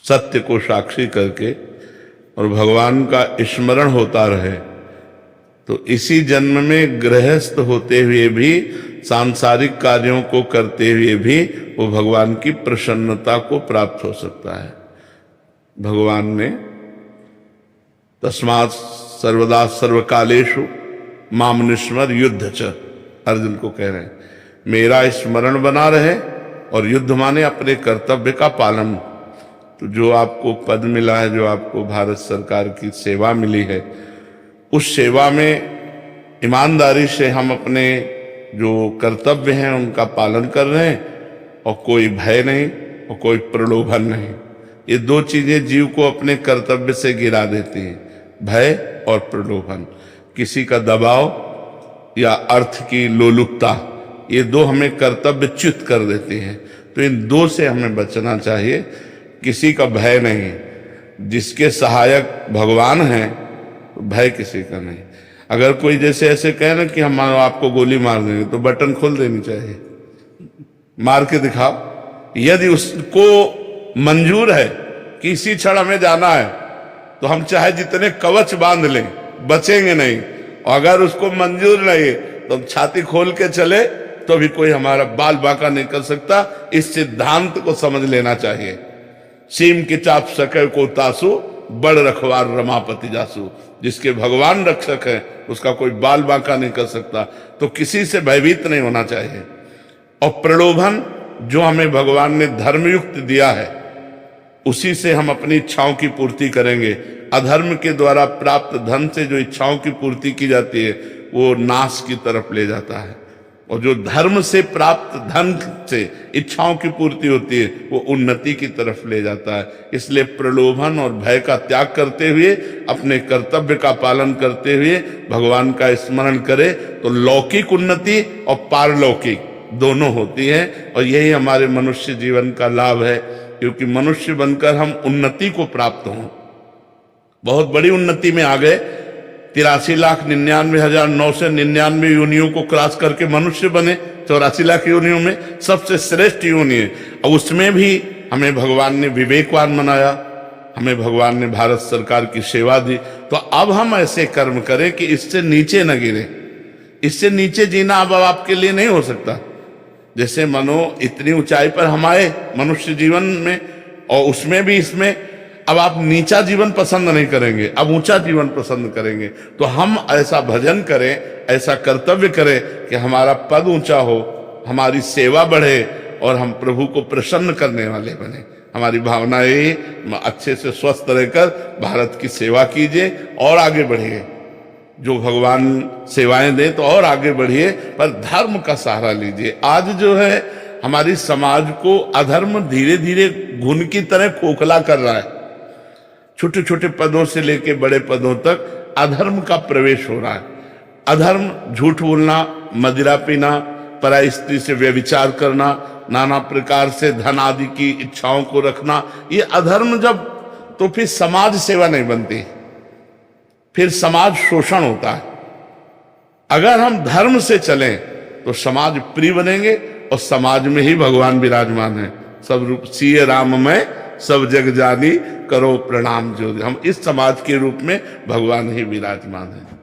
सत्य को साक्षी करके और भगवान का स्मरण होता रहे, तो इसी जन्म में गृहस्थ होते हुए भी, सांसारिक कार्यों को करते हुए भी वो भगवान की प्रसन्नता को प्राप्त हो सकता है। भगवान ने तस्मात् सर्वदा सर्वकालेषु माम निस्मर युद्ध च, अर्जुन को कह रहे हैं मेरा स्मरण बना रहे, और युद्ध माने अपने कर्तव्य का पालन। तो जो आपको पद मिला है, जो आपको भारत सरकार की सेवा मिली है, उस सेवा में ईमानदारी से हम अपने जो कर्तव्य हैं उनका पालन कर रहे हैं, और कोई भय नहीं और कोई प्रलोभन नहीं। ये दो चीजें जीव को अपने कर्तव्य से गिरा देती हैं, भय और प्रलोभन। किसी का दबाव या अर्थ की लोलुपता, ये दो हमें कर्तव्य च्युत कर देती हैं। तो इन दो से हमें बचना चाहिए। किसी का भय नहीं, जिसके सहायक भगवान हैं, तो भय किसी का नहीं। अगर कोई जैसे ऐसे कहे ना कि हम आपको गोली मार देंगे, तो बटन खोल देनी चाहिए, मार के दिखाओ। यदि उसको मंजूर है कि इसी क्षण हमें जाना है, तो हम चाहे जितने कवच बांध लें, बचेंगे नहीं। और अगर उसको मंजूर नहीं तो हम छाती खोल के चले तो भी कोई हमारा बाल बांका नहीं कर सकता। इस सिद्धांत को समझ लेना चाहिए। सीम के चाप सके को तासु, बड़ रखवार रमापति जासु। जिसके भगवान रक्षक है उसका कोई बाल बांका नहीं कर सकता। तो किसी से भयभीत नहीं होना चाहिए। और प्रलोभन जो हमें भगवान ने धर्मयुक्त दिया है, उसी से हम अपनी इच्छाओं की पूर्ति करेंगे। अधर्म के द्वारा प्राप्त धन से जो इच्छाओं की पूर्ति की जाती है, वो नाश की तरफ ले जाता है। और जो धर्म से प्राप्त धन से इच्छाओं की पूर्ति होती है, वो उन्नति की तरफ ले जाता है। इसलिए प्रलोभन और भय का त्याग करते हुए, अपने कर्तव्य का पालन करते हुए भगवान का स्मरण करें, तो लौकिक उन्नति और पारलौकिक दोनों होती है। और यही हमारे मनुष्य जीवन का लाभ है, क्योंकि मनुष्य बनकर हम उन्नति को प्राप्त हों। बहुत बड़ी उन्नति में आ गए। 83,99,999 योनियों को क्रॉस करके मनुष्य बने। 84 लाख योनियों में सबसे श्रेष्ठ योनि है। और उसमें भी हमें भगवान ने विवेकवान बनाया, हमें भगवान ने भारत सरकार की सेवा दी। तो अब हम ऐसे कर्म करें कि इससे नीचे न गिरे। इससे नीचे जीना अब आपके लिए नहीं हो सकता। जैसे मानो इतनी ऊंचाई पर हम आए मनुष्य जीवन में, और उसमें भी इसमें अब आप नीचा जीवन पसंद नहीं करेंगे, अब ऊंचा जीवन पसंद करेंगे। तो हम ऐसा भजन करें, ऐसा कर्तव्य करें कि हमारा पद ऊंचा हो, हमारी सेवा बढ़े, और हम प्रभु को प्रसन्न करने वाले बने। हमारी भावना यही, अच्छे से स्वस्थ रहकर भारत की सेवा कीजिए और आगे बढ़िए। जो भगवान सेवाएं दे तो और आगे बढ़िए, पर धर्म का सहारा लीजिए। आज जो है हमारी समाज को अधर्म धीरे धीरे घुन की तरह खोखला कर रहा है। छोटे छोटे पदों से लेके बड़े पदों तक अधर्म का प्रवेश हो रहा है। अधर्म झूठ बोलना, मदिरा पीना, पराई स्त्री से व्यभिचार करना, नाना प्रकार से धन आदि की इच्छाओं को रखना, ये अधर्म जब, तो फिर समाज सेवा नहीं बनती, फिर समाज शोषण होता है। अगर हम धर्म से चलें तो समाज प्रिय बनेंगे, और समाज में ही भगवान विराजमान है। सब रूप सिय राम में सब जग जानी, करो प्रणाम जो। हम इस समाज के रूप में भगवान ही विराजमान है।